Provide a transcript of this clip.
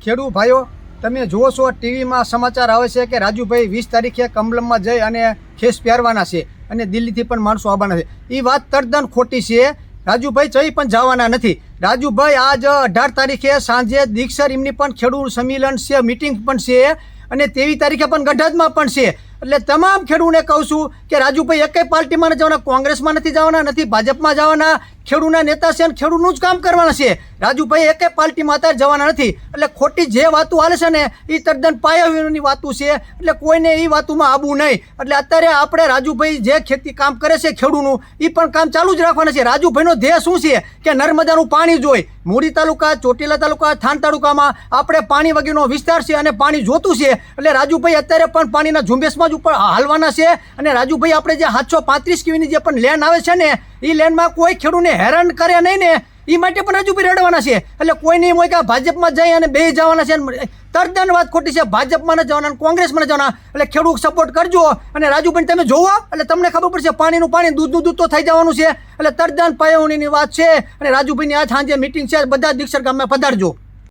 ખેડૂત ભાઈઓ, તમે જુઓ છો ટીવીમાં સમાચાર આવે છે કે રાજુભાઈ 20 તારીખે કમલમમાં જઈ અને ખેસ પહેરવાના છે અને દિલ્હીથી પણ માણસો આવવાના છે. એ વાત તદ્દન ખોટી છે. રાજુભાઈ ચઈ પણ જવાના નથી. રાજુભાઈ આજ 18 તારીખે સાંજે દીક્ષર એમની પણ ખેડૂત સંમેલન છે, મિટિંગ પણ છે અને 23 તારીખે પણ ગઢડામાં પણ છે. એટલે તમામ ખેડૂતોને કહું છું કે રાજુભાઈ એકેય પાર્ટીમાં નથી જવાના, કોંગ્રેસમાં નથી જવાના, નથી ભાજપમાં જવાના. ખેડૂતના નેતા છે અને ખેડૂતનું જ કામ કરવાના છે. રાજુભાઈ એકેય પાર્ટીમાં અત્યારે જવાના નથી. એટલે ખોટી જે વાતો હાલે છે ને એ તદ્દન પાયાની વાતો છે. એટલે કોઈને એ વાતોમાં આવવું નહીં. એટલે અત્યારે આપણે રાજુભાઈ જે ખેતી કામ કરે છે ખેડૂતનું, એ પણ કામ ચાલુ જ રાખવાના છે. રાજુભાઈનો ધ્યેય શું છે કે નર્મદાનું પાણી જોઈ. મૂડી તાલુકા, ચોટીલા તાલુકા, થાન તાલુકામાં આપણે પાણી વગેરેનો વિસ્તાર છે અને પાણી જોતું છે. એટલે રાજુભાઈ અત્યારે પણ પાણીના ઝુંબેશમાં જ ઉપર હાલવાના છે. અને રાજુભાઈ આપણે જે 735 કીવીની જે પણ લેન્ડ આવે છે ને, એ લેન્ડમાં કોઈ ખેડૂતને હેરાન કરે નહીં ને, એ માટે પણ રાજુભાઈ રડવાના છે. એટલે કોઈ નહીં હોય કે ભાજપમાં જઈ અને બે જવાના છે. તદ્દન વાત ખોટી છે. ભાજપમાં ન જવાના, કોંગ્રેસમાં ન જવાના. એટલે ખેડૂત સપોર્ટ કરજો અને રાજુભાઈ તમે જોવો એટલે તમને ખબર પડશે પાણીનું પાણી, દૂધનું દૂધ તો થઈ જવાનું છે. એટલે તદ્દન પાયાની વાત છે. અને રાજુભાઈની આજ સાંજે મિટિંગ છે. બધા દીક્ષર ગામમાં પધારજો.